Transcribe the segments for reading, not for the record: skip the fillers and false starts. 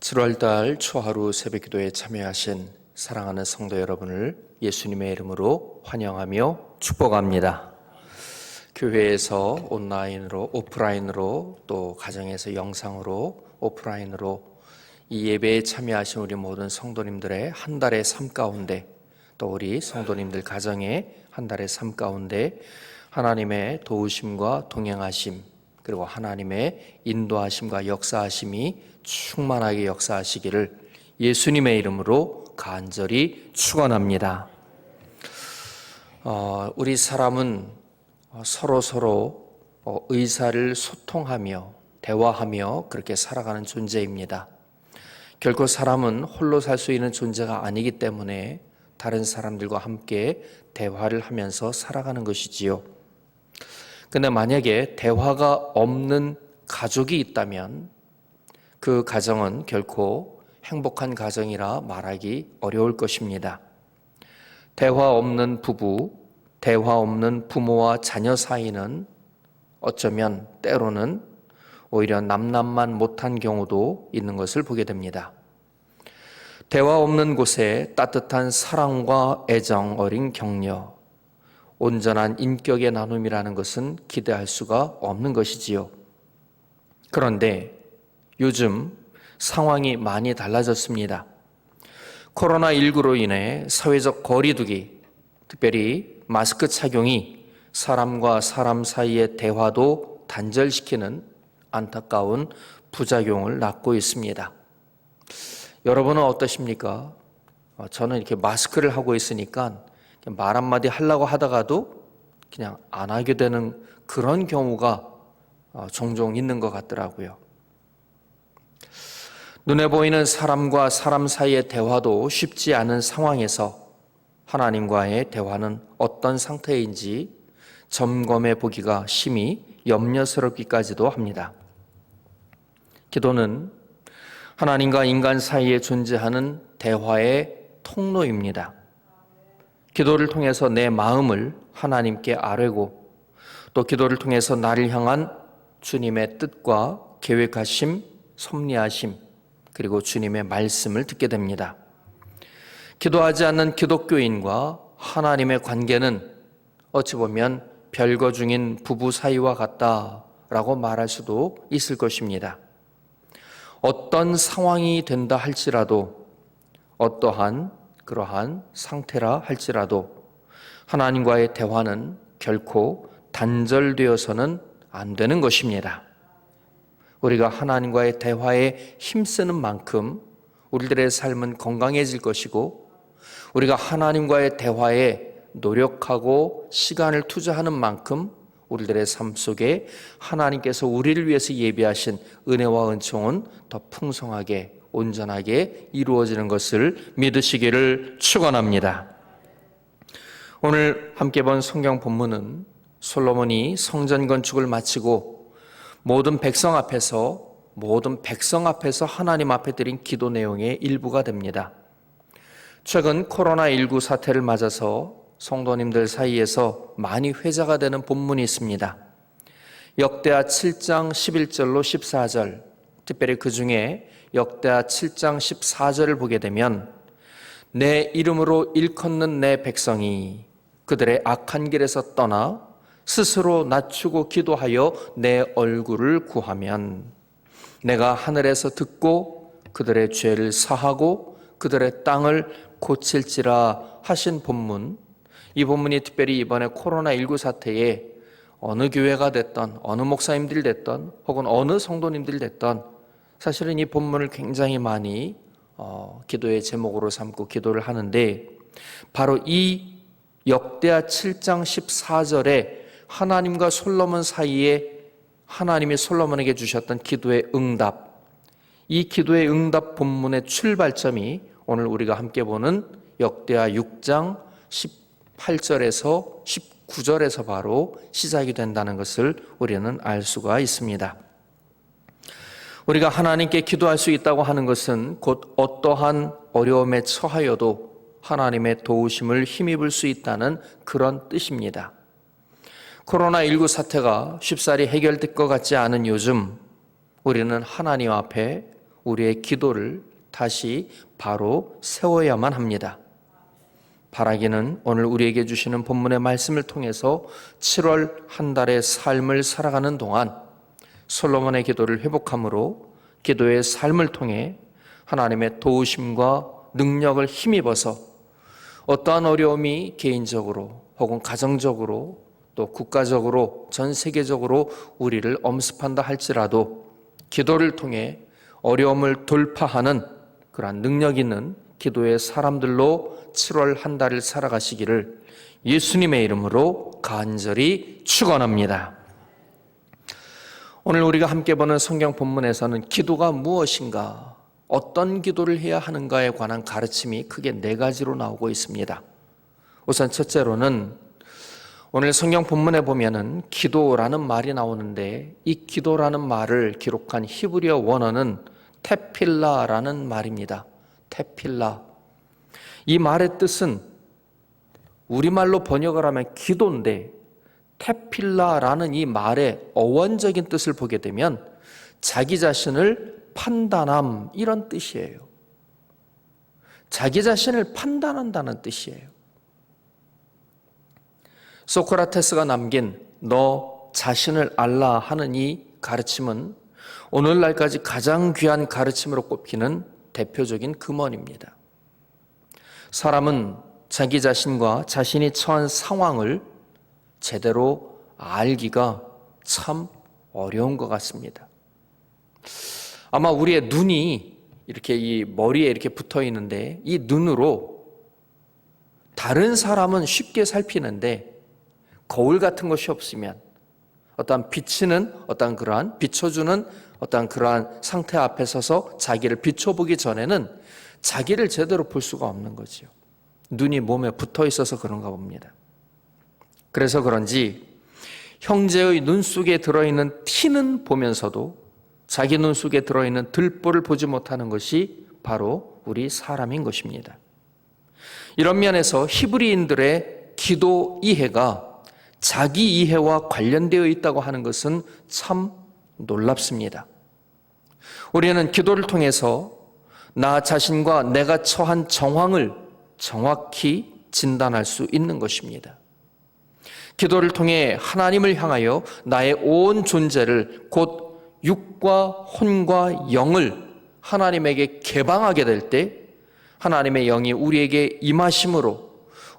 7월달 초하루 새벽기도에 참여하신 사랑하는 성도 여러분을 예수님의 이름으로 환영하며 축복합니다. 교회에서 온라인으로, 오프라인으로, 또 가정에서 영상으로, 오프라인으로 이 예배에 참여하신 우리 모든 성도님들의 한 달의 삶 가운데, 또 우리 성도님들 가정의 한 달의 삶 가운데 하나님의 도우심과 동행하심, 그리고 하나님의 인도하심과 역사하심이 충만하게 역사하시기를 예수님의 이름으로 간절히 축원합니다. 우리 사람은 서로 의사를 소통하며 대화하며 그렇게 살아가는 존재입니다. 결코 사람은 홀로 살 수 있는 존재가 아니기 때문에 다른 사람들과 함께 대화를 하면서 살아가는 것이지요. 근데 만약에 대화가 없는 가족이 있다면 그 가정은 결코 행복한 가정이라 말하기 어려울 것입니다. 대화 없는 부부, 대화 없는 부모와 자녀 사이는 어쩌면 때로는 오히려 남남만 못한 경우도 있는 것을 보게 됩니다. 대화 없는 곳에 따뜻한 사랑과 애정 어린 격려, 온전한 인격의 나눔이라는 것은 기대할 수가 없는 것이지요. 그런데 요즘 상황이 많이 달라졌습니다. 코로나19로 인해 사회적 거리두기, 특별히 마스크 착용이 사람과 사람 사이의 대화도 단절시키는 안타까운 부작용을 낳고 있습니다. 여러분은 어떠십니까? 저는 이렇게 마스크를 하고 있으니까 말 한마디 하려고 하다가도 그냥 안 하게 되는 그런 경우가 종종 있는 것 같더라고요. 눈에 보이는 사람과 사람 사이의 대화도 쉽지 않은 상황에서 하나님과의 대화는 어떤 상태인지 점검해 보기가 심히 염려스럽기까지도 합니다. 기도는 하나님과 인간 사이에 존재하는 대화의 통로입니다. 기도를 통해서 내 마음을 하나님께 아뢰고 또 기도를 통해서 나를 향한 주님의 뜻과 계획하심, 섭리하심, 그리고 주님의 말씀을 듣게 됩니다. 기도하지 않는 기독교인과 하나님의 관계는 어찌 보면 별거 중인 부부 사이와 같다라고 말할 수도 있을 것입니다. 어떤 상황이 된다 할지라도, 어떠한 그러한 상태라 할지라도 하나님과의 대화는 결코 단절되어서는 안 되는 것입니다. 우리가 하나님과의 대화에 힘쓰는 만큼 우리들의 삶은 건강해질 것이고, 우리가 하나님과의 대화에 노력하고 시간을 투자하는 만큼 우리들의 삶 속에 하나님께서 우리를 위해서 예비하신 은혜와 은총은 더 풍성하게 온전하게 이루어지는 것을 믿으시기를 축원합니다. 오늘 함께 본 성경 본문은 솔로몬이 성전 건축을 마치고 모든 백성 앞에서 하나님 앞에 드린 기도 내용의 일부가 됩니다. 최근 코로나19 사태를 맞아서 성도님들 사이에서 많이 회자가 되는 본문이 있습니다. 역대하 7장 11절로 14절, 특별히 그 중에 역대하 7장 14절을 보게 되면 내 이름으로 일컫는 내 백성이 그들의 악한 길에서 떠나 스스로 낮추고 기도하여 내 얼굴을 구하면 내가 하늘에서 듣고 그들의 죄를 사하고 그들의 땅을 고칠지라 하신 본문, 이 본문이 특별히 이번에 코로나19 사태에 어느 교회가 됐던 어느 목사님들이 됐던 혹은 어느 성도님들이 됐던 사실은 이 본문을 굉장히 많이 기도의 제목으로 삼고 기도를 하는데, 바로 이 역대하 7장 14절에 하나님과 솔로몬 사이에 하나님이 솔로몬에게 주셨던 기도의 응답, 이 기도의 응답 본문의 출발점이 오늘 우리가 함께 보는 역대하 6장 18절에서 19절에서 바로 시작이 된다는 것을 우리는 알 수가 있습니다. 우리가 하나님께 기도할 수 있다고 하는 것은 곧 어떠한 어려움에 처하여도 하나님의 도우심을 힘입을 수 있다는 그런 뜻입니다. 코로나19 사태가 쉽사리 해결될 것 같지 않은 요즘 우리는 하나님 앞에 우리의 기도를 다시 바로 세워야만 합니다. 바라기는 오늘 우리에게 주시는 본문의 말씀을 통해서 7월 한 달의 삶을 살아가는 동안 솔로몬의 기도를 회복함으로 기도의 삶을 통해 하나님의 도우심과 능력을 힘입어서 어떠한 어려움이 개인적으로 혹은 가정적으로 또 국가적으로 전 세계적으로 우리를 엄습한다 할지라도 기도를 통해 어려움을 돌파하는 그러한 능력 있는 기도의 사람들로 7월 한 달을 살아가시기를 예수님의 이름으로 간절히 축원합니다. 오늘 우리가 함께 보는 성경 본문에서는 기도가 무엇인가, 어떤 기도를 해야 하는가에 관한 가르침이 크게 4가지로 나오고 있습니다. 우선 첫째로는 오늘 성경 본문에 보면은 기도라는 말이 나오는데 이 기도라는 말을 기록한 히브리어 원어는 테필라라는 말입니다. 테필라. 이 말의 뜻은 우리말로 번역을 하면 기도인데 테필라라는 이 말의 어원적인 뜻을 보게 되면 자기 자신을 판단함, 이런 뜻이에요. 자기 자신을 판단한다는 뜻이에요. 소크라테스가 남긴 너 자신을 알라 하는 이 가르침은 오늘날까지 가장 귀한 가르침으로 꼽히는 대표적인 금언입니다. 사람은 자기 자신과 자신이 처한 상황을 제대로 알기가 참 어려운 것 같습니다. 아마 우리의 눈이 이렇게 이 머리에 이렇게 붙어 있는데 이 눈으로 다른 사람은 쉽게 살피는데 거울 같은 것이 없으면 어떠한 비치는 어떠한 그러한 비춰주는 어떠한 그러한 상태 앞에 서서 자기를 비춰보기 전에는 자기를 제대로 볼 수가 없는 거죠. 눈이 몸에 붙어 있어서 그런가 봅니다. 그래서 그런지 형제의 눈 속에 들어있는 티는 보면서도 자기 눈 속에 들어있는 들보를 보지 못하는 것이 바로 우리 사람인 것입니다. 이런 면에서 히브리인들의 기도 이해가 자기 이해와 관련되어 있다고 하는 것은 참 놀랍습니다. 우리는 기도를 통해서 나 자신과 내가 처한 정황을 정확히 진단할 수 있는 것입니다. 기도를 통해 하나님을 향하여 나의 온 존재를 곧 육과 혼과 영을 하나님에게 개방하게 될 때 하나님의 영이 우리에게 임하심으로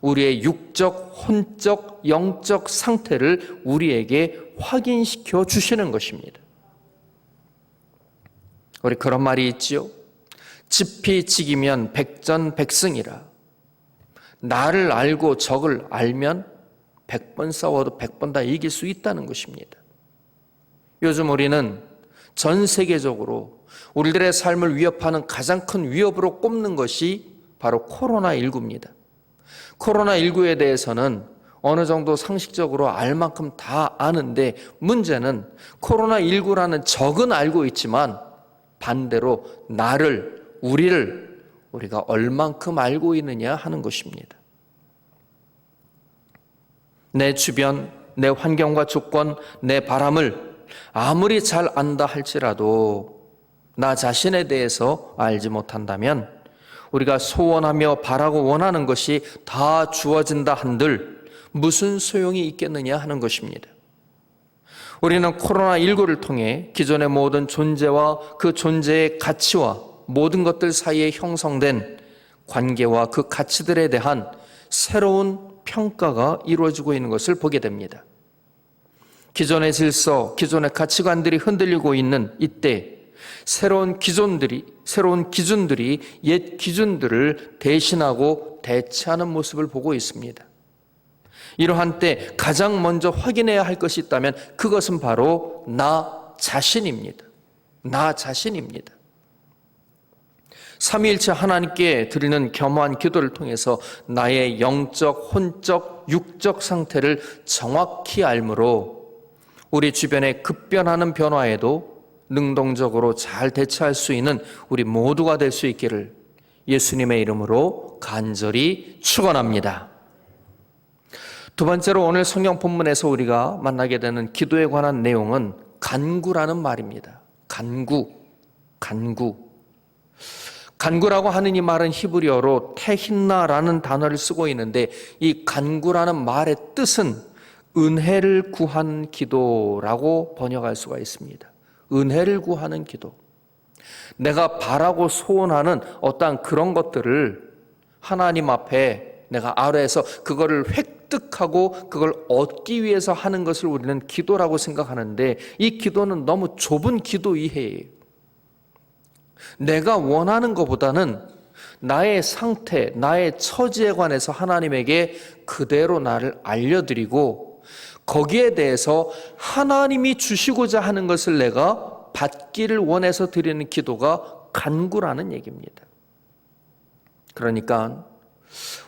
우리의 육적, 혼적, 영적 상태를 우리에게 확인시켜 주시는 것입니다. 우리 그런 말이 있지요. 지피지기면 백전백승이라. 나를 알고 적을 알면 100번 싸워도 100번 다 이길 수 있다는 것입니다. 요즘 우리는 전 세계적으로 우리들의 삶을 위협하는 가장 큰 위협으로 꼽는 것이 바로 코로나19입니다. 코로나19에 대해서는 어느 정도 상식적으로 알 만큼 다 아는데 문제는 코로나19라는 적은 알고 있지만 반대로 나를, 우리가 얼만큼 알고 있느냐 하는 것입니다. 내 주변, 내 환경과 조건, 내 바람을 아무리 잘 안다 할지라도 나 자신에 대해서 알지 못한다면 우리가 소원하며 바라고 원하는 것이 다 주어진다 한들 무슨 소용이 있겠느냐 하는 것입니다. 우리는 코로나19를 통해 기존의 모든 존재와 그 존재의 가치와 모든 것들 사이에 형성된 관계와 그 가치들에 대한 새로운 평가가 이루어지고 있는 것을 보게 됩니다. 기존의 질서, 기존의 가치관들이 흔들리고 있는 이때 새로운 기준들이 옛 기준들을 대신하고 대체하는 모습을 보고 있습니다. 이러한 때 가장 먼저 확인해야 할 것이 있다면 그것은 바로 나 자신입니다. 나 자신입니다. 삼위일체 하나님께 드리는 겸허한 기도를 통해서 나의 영적, 혼적, 육적 상태를 정확히 알므로 우리 주변에 급변하는 변화에도 능동적으로 잘 대처할 수 있는 우리 모두가 될 수 있기를 예수님의 이름으로 간절히 축원합니다. 두 번째로 오늘 성경 본문에서 우리가 만나게 되는 기도에 관한 내용은 간구라는 말입니다. 간구. 간구라고 하는 이 말은 히브리어로 테힌나라는 단어를 쓰고 있는데, 이 간구라는 말의 뜻은 은혜를 구한 기도라고 번역할 수가 있습니다. 은혜를 구하는 기도. 내가 바라고 소원하는 어떠한 그런 것들을 하나님 앞에 내가 아뢰서 그거를 획득하고 그걸 얻기 위해서 하는 것을 우리는 기도라고 생각하는데, 이 기도는 너무 좁은 기도 이해예요. 내가 원하는 것보다는 나의 상태, 나의 처지에 관해서 하나님에게 그대로 나를 알려드리고, 거기에 대해서 하나님이 주시고자 하는 것을 내가 받기를 원해서 드리는 기도가 간구라는 얘기입니다. 그러니까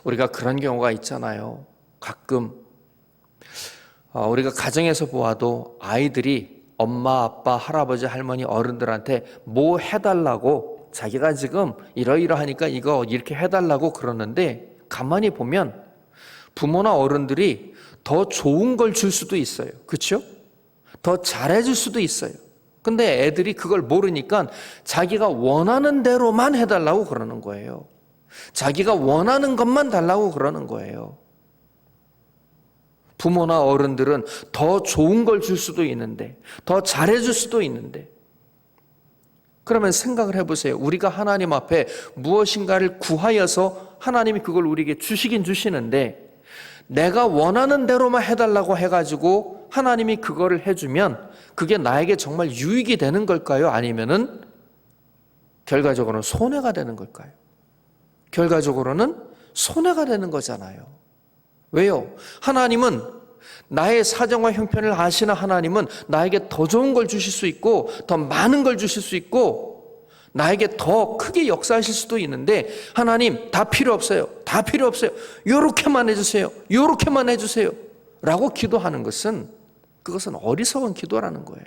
우리가 그런 경우가 있잖아요. 가끔 우리가 가정에서 보아도 아이들이 엄마, 아빠, 할아버지, 할머니, 어른들한테 뭐 해달라고, 자기가 지금 이러이러하니까 이거 이렇게 해달라고 그러는데, 가만히 보면 부모나 어른들이 더 좋은 걸 줄 수도 있어요. 그렇죠? 더 잘해줄 수도 있어요. 근데 애들이 그걸 모르니까 자기가 원하는 대로만 해달라고 그러는 거예요. 자기가 원하는 것만 달라고 그러는 거예요. 부모나 어른들은 더 좋은 걸 줄 수도 있는데, 더 잘해줄 수도 있는데, 그러면 생각을 해보세요. 우리가 하나님 앞에 무엇인가를 구하여서 하나님이 그걸 우리에게 주시긴 주시는데, 내가 원하는 대로만 해달라고 해가지고 하나님이 그거를 해주면 그게 나에게 정말 유익이 되는 걸까요? 아니면은 결과적으로는 손해가 되는 걸까요? 결과적으로는 손해가 되는 거잖아요. 왜요? 하나님은, 나의 사정과 형편을 아시는 하나님은 나에게 더 좋은 걸 주실 수 있고, 더 많은 걸 주실 수 있고, 나에게 더 크게 역사하실 수도 있는데, 하나님 다 필요 없어요. 다 필요 없어요. 요렇게만 해주세요. 요렇게만 해주세요. 라고 기도하는 것은, 그것은 어리석은 기도라는 거예요.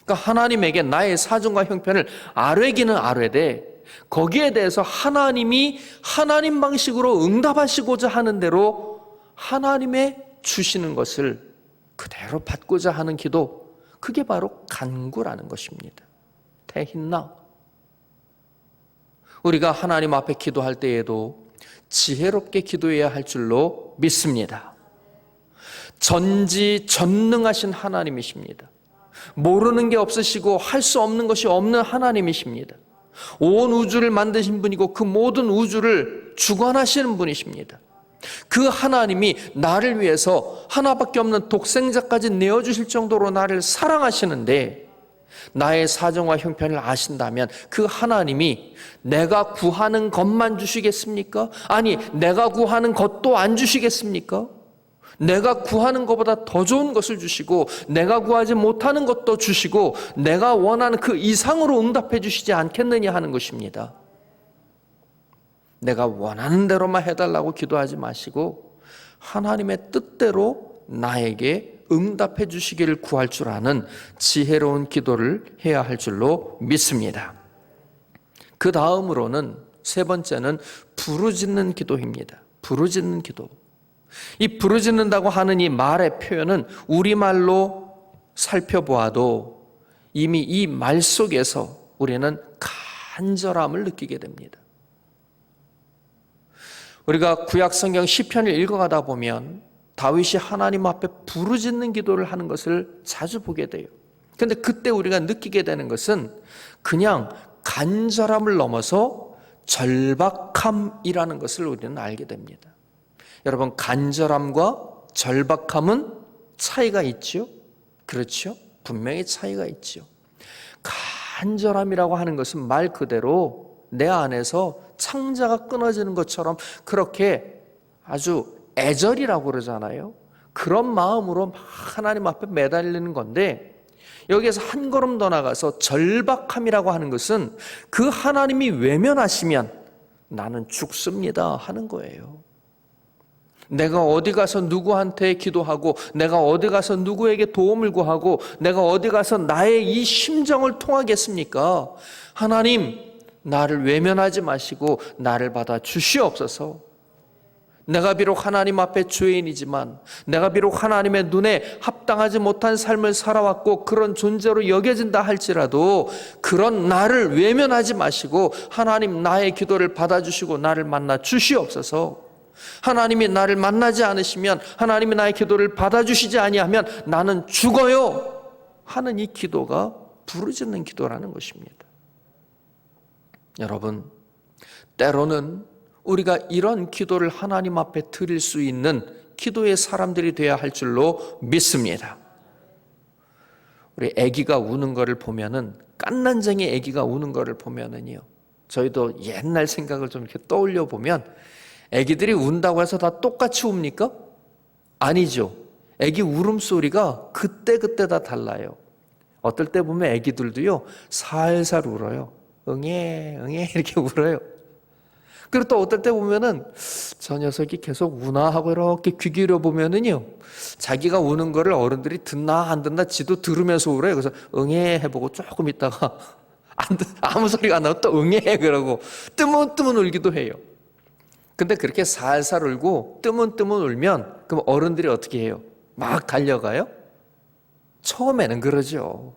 그러니까 하나님에게 나의 사정과 형편을 아뢰기는 아뢰되, 거기에 대해서 하나님이 하나님 방식으로 응답하시고자 하는 대로 하나님의 주시는 것을 그대로 받고자 하는 기도, 그게 바로 간구라는 것입니다. 테힌나. 우리가 하나님 앞에 기도할 때에도 지혜롭게 기도해야 할 줄로 믿습니다. 전지전능하신 하나님이십니다. 모르는 게 없으시고 할 수 없는 것이 없는 하나님이십니다. 온 우주를 만드신 분이고 그 모든 우주를 주관하시는 분이십니다. 그 하나님이 나를 위해서 하나밖에 없는 독생자까지 내어주실 정도로 나를 사랑하시는데, 나의 사정과 형편을 아신다면 그 하나님이 내가 구하는 것만 주시겠습니까? 아니, 내가 구하는 것도 안 주시겠습니까? 내가 구하는 것보다 더 좋은 것을 주시고, 내가 구하지 못하는 것도 주시고, 내가 원하는 그 이상으로 응답해 주시지 않겠느냐 하는 것입니다. 내가 원하는 대로만 해달라고 기도하지 마시고, 하나님의 뜻대로 나에게 응답해 주시기를 구할 줄 아는 지혜로운 기도를 해야 할 줄로 믿습니다. 그 다음으로는, 세 번째는 부르짖는 기도입니다. 부르짖는 기도. 이 부르짖는다고 하는 이 말의 표현은 우리말로 살펴보아도 이미 이 말 속에서 우리는 간절함을 느끼게 됩니다. 우리가 구약 성경 시편을 읽어가다 보면 다윗이 하나님 앞에 부르짖는 기도를 하는 것을 자주 보게 돼요. 그런데 그때 우리가 느끼게 되는 것은 그냥 간절함을 넘어서 절박함이라는 것을 우리는 알게 됩니다. 여러분, 간절함과 절박함은 차이가 있죠? 그렇죠? 분명히 차이가 있죠. 간절함이라고 하는 것은 말 그대로 내 안에서 창자가 끊어지는 것처럼 그렇게 아주 애절이라고 그러잖아요. 그런 마음으로 막 하나님 앞에 매달리는 건데, 여기에서 한 걸음 더 나가서 절박함이라고 하는 것은 그 하나님이 외면하시면 나는 죽습니다 하는 거예요. 내가 어디 가서 누구한테 기도하고, 내가 어디 가서 누구에게 도움을 구하고, 내가 어디 가서 나의 이 심정을 통하겠습니까? 하나님, 나를 외면하지 마시고 나를 받아 주시옵소서. 내가 비록 하나님 앞에 죄인이지만, 내가 비록 하나님의 눈에 합당하지 못한 삶을 살아왔고 그런 존재로 여겨진다 할지라도 그런 나를 외면하지 마시고 하나님 나의 기도를 받아주시고 나를 만나 주시옵소서. 하나님이 나를 만나지 않으시면, 하나님이 나의 기도를 받아주시지 아니하면 나는 죽어요 하는 이 기도가 부르짖는 기도라는 것입니다. 여러분, 때로는 우리가 이런 기도를 하나님 앞에 드릴 수 있는 기도의 사람들이 되어야 할 줄로 믿습니다. 우리 아기가 우는 거를 보면은, 깐난쟁이 아기가 우는 거를 보면은요, 저희도 옛날 생각을 좀 이렇게 떠올려 보면, 아기들이 운다고 해서 다 똑같이 웁니까? 아니죠. 아기 울음소리가 그때그때 다 달라요. 어떨 때 보면 아기들도요, 살살 울어요. 응애 응애 이렇게 울어요. 그리고 또 어떨 때 보면은 저 녀석이 계속 우나 하고 이렇게 귀 기울여 보면은요, 자기가 우는 거를 어른들이 듣나 안 듣나 지도 들으면서 울어요. 그래서 응애 해보고 조금 있다가 아무 소리가 안 나면 또 응애 그러고 뜨문뜨문 울기도 해요. 근데 그렇게 살살 울고 뜨문뜨문 울면 그럼 어른들이 어떻게 해요? 막 달려가요? 처음에는 그러죠.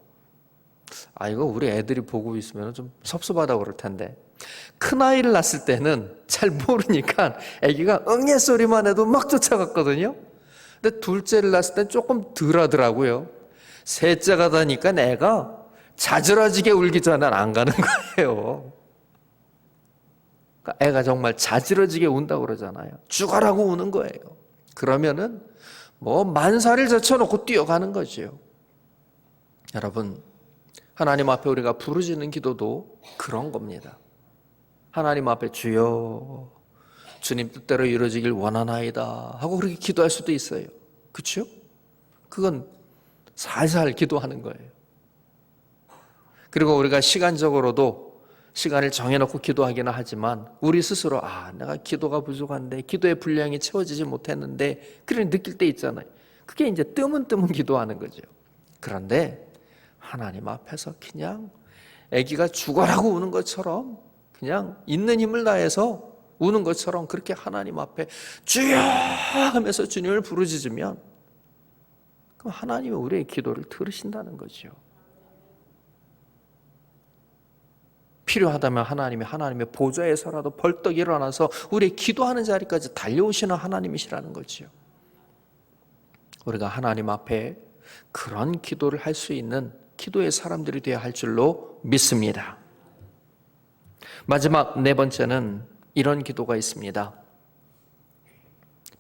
이거 우리 애들이 보고 있으면 좀 섭섭하다고 그럴 텐데, 큰아이를 낳았을 때는 잘 모르니까 아기가 응애 소리만 해도 막 쫓아갔거든요. 근데 둘째를 낳았을 땐 조금 덜 하더라고요. 셋째가 다니까 애가 자지러지게 울기 전엔 안 가는 거예요. 그러니까 애가 정말 자지러지게 운다고 그러잖아요. 죽어라고 우는 거예요. 그러면은 뭐 만사를 제쳐놓고 뛰어가는 거죠. 여러분, 하나님 앞에 우리가 부르짖는 기도도 그런 겁니다. 하나님 앞에 주여 주님 뜻대로 이루어지길 원하나이다 하고 그렇게 기도할 수도 있어요. 그렇죠? 그건 살살 기도하는 거예요. 그리고 우리가 시간적으로도 시간을 정해놓고 기도하기는 하지만 우리 스스로 내가 기도가 부족한데, 기도의 분량이 채워지지 못했는데 그런 느낄 때 있잖아요. 그게 이제 뜨문뜨문 기도하는 거죠. 그런데 하나님 앞에서 그냥 아기가 죽어라고 우는 것처럼, 그냥 있는 힘을 다해서 우는 것처럼 그렇게 하나님 앞에 주여 하면서 주님을 부르짖으면, 그럼 하나님이 우리의 기도를 들으신다는 거죠. 필요하다면 하나님의 보좌에서라도 벌떡 일어나서 우리의 기도하는 자리까지 달려오시는 하나님이시라는 거죠. 우리가 하나님 앞에 그런 기도를 할 수 있는 기도의 사람들이 되어야 할 줄로 믿습니다. 마지막 네 번째는 이런 기도가 있습니다.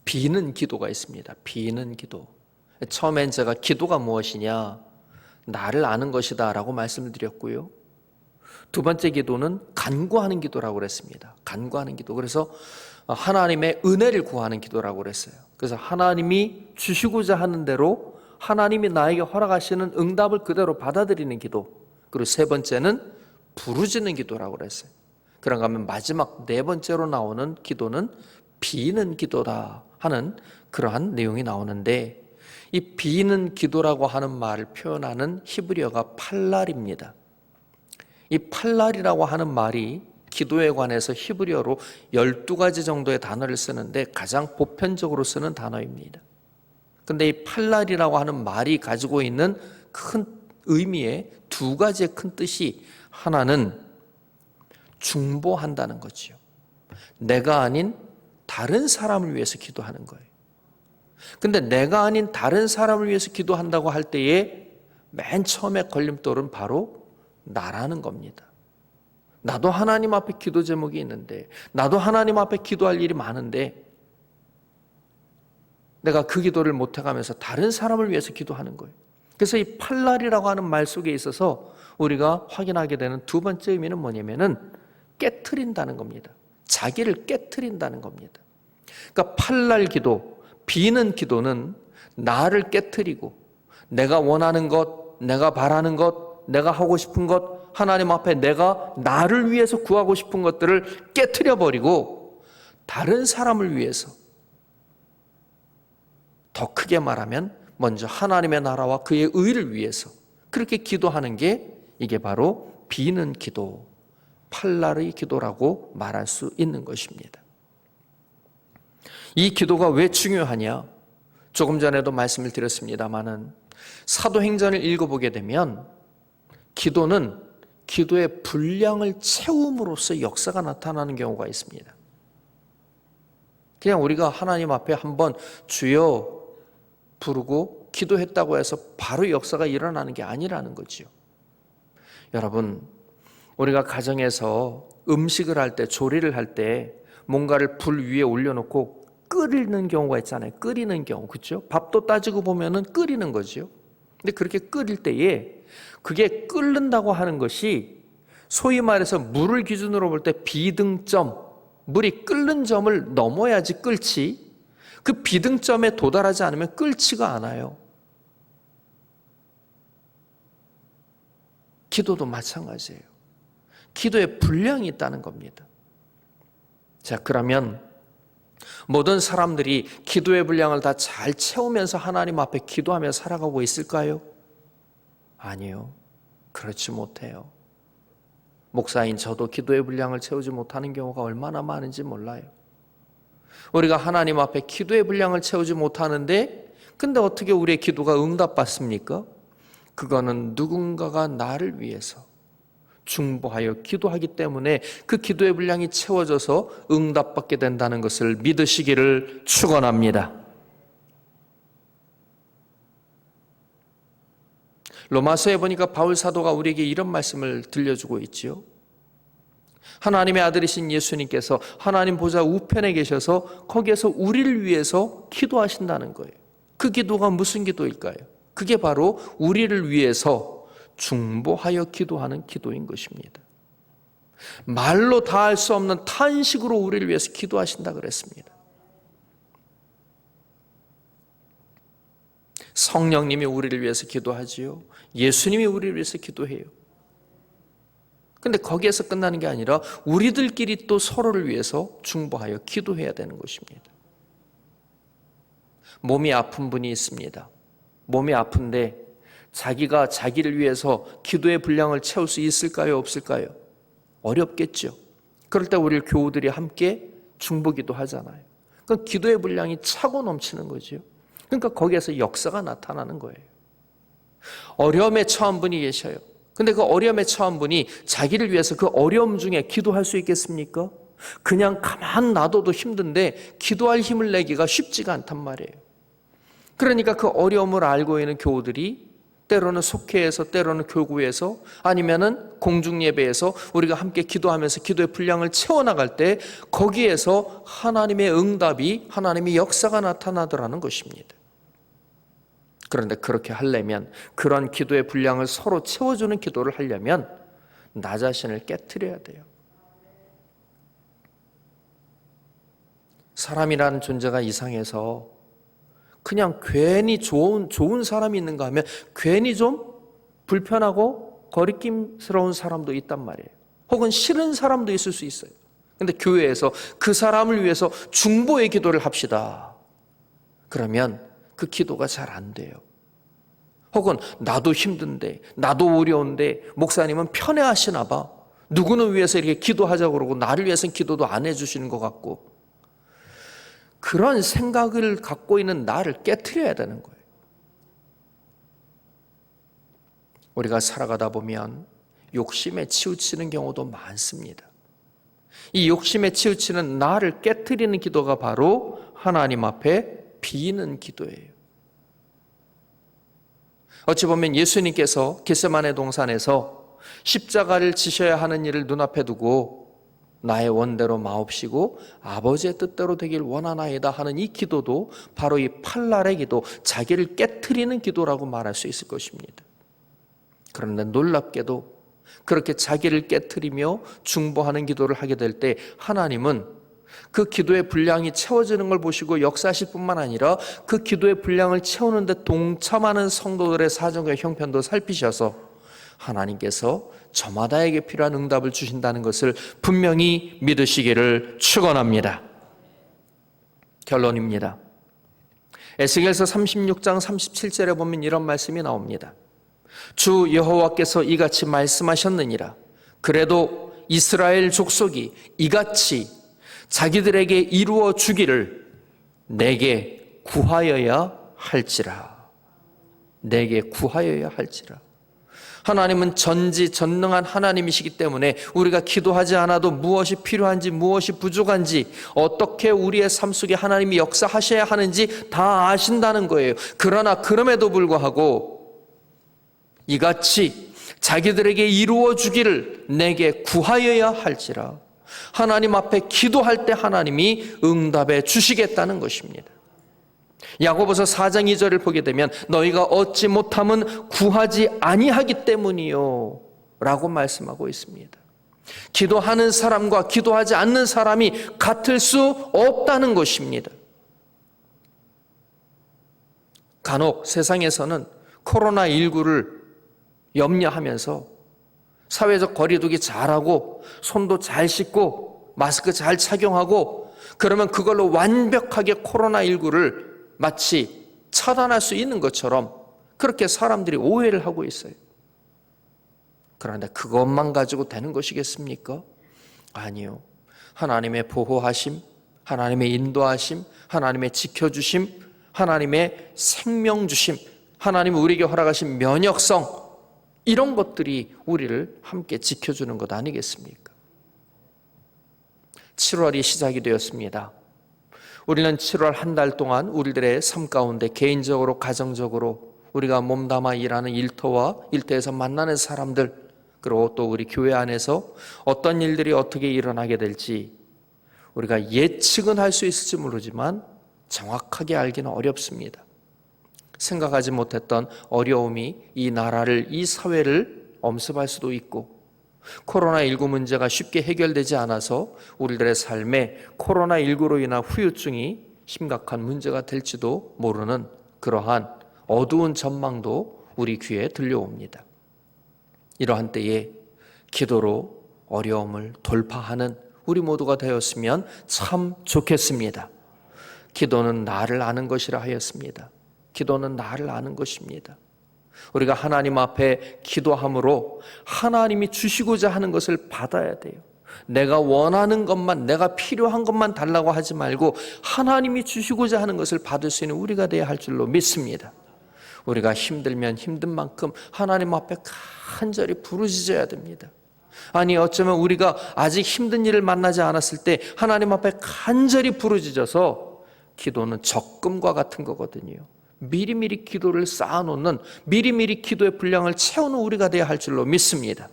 비는 기도가 있습니다. 비는 기도. 처음엔 제가 기도가 무엇이냐, 나를 아는 것이다 라고 말씀을 드렸고요. 두 번째 기도는 간구하는 기도라고 그랬습니다. 간구하는 기도. 그래서 하나님의 은혜를 구하는 기도라고 그랬어요. 그래서 하나님이 주시고자 하는 대로 하나님이 나에게 허락하시는 응답을 그대로 받아들이는 기도. 그리고 세 번째는 부르짖는 기도라고 그랬어요. 그런가 하면 마지막 네 번째로 나오는 기도는 비는 기도다 하는 그러한 내용이 나오는데, 이 비는 기도라고 하는 말을 표현하는 히브리어가 팔랄입니다. 이 팔랄이라고 하는 말이 기도에 관해서 히브리어로 12가지 정도의 단어를 쓰는데 가장 보편적으로 쓰는 단어입니다. 근데 이 팔랄이라고 하는 말이 가지고 있는 큰 의미의 두 가지의 큰 뜻이, 하나는 중보한다는 거죠. 내가 아닌 다른 사람을 위해서 기도하는 거예요. 근데 내가 아닌 다른 사람을 위해서 기도한다고 할 때에 맨 처음에 걸림돌은 바로 나라는 겁니다. 나도 하나님 앞에 기도 제목이 있는데, 나도 하나님 앞에 기도할 일이 많은데 내가 그 기도를 못해가면서 다른 사람을 위해서 기도하는 거예요. 그래서 이 팔랄이라고 하는 말 속에 있어서 우리가 확인하게 되는 두 번째 의미는 뭐냐면은 깨트린다는 겁니다. 자기를 깨트린다는 겁니다. 그러니까 팔랄 기도, 비는 기도는 나를 깨트리고 내가 원하는 것, 내가 바라는 것, 내가 하고 싶은 것, 하나님 앞에 내가 나를 위해서 구하고 싶은 것들을 깨트려버리고 다른 사람을 위해서, 더 크게 말하면 먼저 하나님의 나라와 그의 의를 위해서 그렇게 기도하는 게, 이게 바로 비는 기도, 팔랄의 기도라고 말할 수 있는 것입니다. 이 기도가 왜 중요하냐? 조금 전에도 말씀을 드렸습니다마는 사도행전을 읽어보게 되면 기도는 기도의 분량을 채움으로써 역사가 나타나는 경우가 있습니다. 그냥 우리가 하나님 앞에 한번 주여 부르고 기도했다고 해서 바로 역사가 일어나는 게 아니라는 거지요. 여러분, 우리가 가정에서 음식을 할 때, 조리를 할 때 뭔가를 불 위에 올려놓고 끓이는 경우가 있잖아요. 끓이는 경우, 그렇죠? 밥도 따지고 보면은 끓이는 거죠. 근데 그렇게 끓일 때에 그게 끓는다고 하는 것이 소위 말해서 물을 기준으로 볼 때 비등점, 물이 끓는 점을 넘어야지 끓지, 그 비등점에 도달하지 않으면 끓지가 않아요. 기도도 마찬가지예요. 기도에 분량이 있다는 겁니다. 자, 그러면 모든 사람들이 기도의 분량을 다 잘 채우면서 하나님 앞에 기도하며 살아가고 있을까요? 아니요. 그렇지 못해요. 목사인 저도 기도의 분량을 채우지 못하는 경우가 얼마나 많은지 몰라요. 우리가 하나님 앞에 기도의 분량을 채우지 못하는데, 근데 어떻게 우리의 기도가 응답받습니까? 그거는 누군가가 나를 위해서 중보하여 기도하기 때문에 그 기도의 분량이 채워져서 응답받게 된다는 것을 믿으시기를 축원합니다. 로마서에 보니까 바울 사도가 우리에게 이런 말씀을 들려주고 있지요. 하나님의 아들이신 예수님께서 하나님 보좌 우편에 계셔서 거기에서 우리를 위해서 기도하신다는 거예요. 그 기도가 무슨 기도일까요? 그게 바로 우리를 위해서 중보하여 기도하는 기도인 것입니다. 말로 다 할 수 없는 탄식으로 우리를 위해서 기도하신다 그랬습니다. 성령님이 우리를 위해서 기도하지요. 예수님이 우리를 위해서 기도해요. 근데 거기에서 끝나는 게 아니라 우리들끼리 또 서로를 위해서 중보하여 기도해야 되는 것입니다. 몸이 아픈 분이 있습니다. 몸이 아픈데 자기가 자기를 위해서 기도의 분량을 채울 수 있을까요? 없을까요? 어렵겠죠. 그럴 때 우리 교우들이 함께 중보기도 하잖아요. 그러니까 기도의 분량이 차고 넘치는 거죠. 그러니까 거기에서 역사가 나타나는 거예요. 어려움에 처한 분이 계셔요. 근데 그 어려움에 처한 분이 자기를 위해서 그 어려움 중에 기도할 수 있겠습니까? 그냥 가만 놔둬도 힘든데 기도할 힘을 내기가 쉽지가 않단 말이에요. 그러니까 그 어려움을 알고 있는 교우들이 때로는 속회에서, 때로는 교구에서, 아니면은 공중예배에서 우리가 함께 기도하면서 기도의 분량을 채워나갈 때 거기에서 하나님의 응답이, 하나님의 역사가 나타나더라는 것입니다. 그런데 그렇게 하려면, 그런 기도의 분량을 서로 채워주는 기도를 하려면 나 자신을 깨트려야 돼요. 사람이라는 존재가 이상해서 그냥 괜히 좋은 사람이 있는가 하면 괜히 좀 불편하고 거리낌스러운 사람도 있단 말이에요. 혹은 싫은 사람도 있을 수 있어요. 그런데 교회에서 그 사람을 위해서 중보의 기도를 합시다. 그러면 그 기도가 잘 안 돼요. 혹은 나도 힘든데, 나도 어려운데 목사님은 편애하시나 봐. 누구는 위해서 이렇게 기도하자고 그러고 나를 위해서는 기도도 안 해주시는 것 같고, 그런 생각을 갖고 있는 나를 깨트려야 되는 거예요. 우리가 살아가다 보면 욕심에 치우치는 경우도 많습니다. 이 욕심에 치우치는 나를 깨트리는 기도가 바로 하나님 앞에 비는 기도예요. 어찌 보면 예수님께서 겟세마네 동산에서 십자가를 지셔야 하는 일을 눈앞에 두고 나의 원대로 마옵시고 아버지의 뜻대로 되길 원하나이다 하는 이 기도도 바로 이 팔날의 기도, 자기를 깨트리는 기도라고 말할 수 있을 것입니다. 그런데 놀랍게도 그렇게 자기를 깨트리며 중보하는 기도를 하게 될 때 하나님은 그 기도의 분량이 채워지는 걸 보시고 역사하실 뿐만 아니라 그 기도의 분량을 채우는 데 동참하는 성도들의 사정과 형편도 살피셔서 하나님께서 저마다에게 필요한 응답을 주신다는 것을 분명히 믿으시기를 축원합니다. 결론입니다. 에스겔서 36장 37절에 보면 이런 말씀이 나옵니다. 주 여호와께서 이같이 말씀하셨느니라. 그래도 이스라엘 족속이 이같이 자기들에게 이루어 주기를 내게 구하여야 할지라. 내게 구하여야 할지라. 하나님은 전지전능한 하나님이시기 때문에 우리가 기도하지 않아도 무엇이 필요한지, 무엇이 부족한지, 어떻게 우리의 삶 속에 하나님이 역사하셔야 하는지 다 아신다는 거예요. 그러나 그럼에도 불구하고 이같이 자기들에게 이루어 주기를 내게 구하여야 할지라. 하나님 앞에 기도할 때 하나님이 응답해 주시겠다는 것입니다. 야고보서 4장 2절을 보게 되면 너희가 얻지 못함은 구하지 아니하기 때문이요 라고 말씀하고 있습니다. 기도하는 사람과 기도하지 않는 사람이 같을 수 없다는 것입니다. 간혹 세상에서는 코로나19를 염려하면서 사회적 거리두기 잘하고 손도 잘 씻고 마스크 잘 착용하고 그러면 그걸로 완벽하게 코로나19를 마치 차단할 수 있는 것처럼 그렇게 사람들이 오해를 하고 있어요. 그런데 그것만 가지고 되는 것이겠습니까? 아니요. 하나님의 보호하심, 하나님의 인도하심, 하나님의 지켜주심, 하나님의 생명 주심, 하나님이 우리에게 허락하신 면역성, 이런 것들이 우리를 함께 지켜주는 것 아니겠습니까? 7월이 시작이 되었습니다. 우리는 7월 한 달 동안 우리들의 삶 가운데 개인적으로, 가정적으로 우리가 몸담아 일하는 일터와 일터에서 만나는 사람들, 그리고 또 우리 교회 안에서 어떤 일들이 어떻게 일어나게 될지 우리가 예측은 할 수 있을지 모르지만 정확하게 알기는 어렵습니다. 생각하지 못했던 어려움이 이 나라를, 이 사회를 엄습할 수도 있고, 코로나19 문제가 쉽게 해결되지 않아서 우리들의 삶에 코로나19로 인한 후유증이 심각한 문제가 될지도 모르는 그러한 어두운 전망도 우리 귀에 들려옵니다. 이러한 때에 기도로 어려움을 돌파하는 우리 모두가 되었으면 참 좋겠습니다. 기도는 나를 아는 것이라 하였습니다. 기도는 나를 아는 것입니다. 우리가 하나님 앞에 기도함으로 하나님이 주시고자 하는 것을 받아야 돼요. 내가 원하는 것만, 내가 필요한 것만 달라고 하지 말고 하나님이 주시고자 하는 것을 받을 수 있는 우리가 되어야 할 줄로 믿습니다. 우리가 힘들면 힘든 만큼 하나님 앞에 간절히 부르짖어야 됩니다. 아니, 어쩌면 우리가 아직 힘든 일을 만나지 않았을 때 하나님 앞에 간절히 부르짖어서, 기도는 적금과 같은 거거든요. 미리미리 기도를 쌓아놓는, 미리미리 기도의 분량을 채우는 우리가 되어야 할 줄로 믿습니다.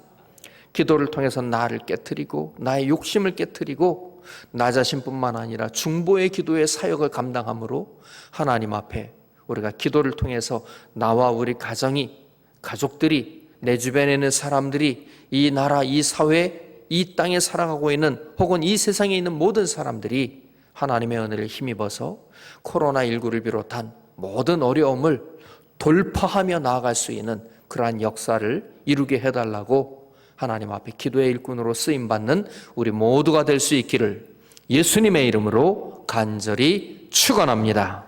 기도를 통해서 나를 깨트리고 나의 욕심을 깨트리고 나 자신뿐만 아니라 중보의 기도의 사역을 감당함으로 하나님 앞에 우리가 기도를 통해서 나와 우리 가정이, 가족들이, 내 주변에 있는 사람들이, 이 나라, 이 사회, 이 땅에 살아가고 있는, 혹은 이 세상에 있는 모든 사람들이 하나님의 은혜를 힘입어서 코로나19를 비롯한 모든 어려움을 돌파하며 나아갈 수 있는 그러한 역사를 이루게 해달라고 하나님 앞에 기도의 일꾼으로 쓰임받는 우리 모두가 될 수 있기를 예수님의 이름으로 간절히 축원합니다.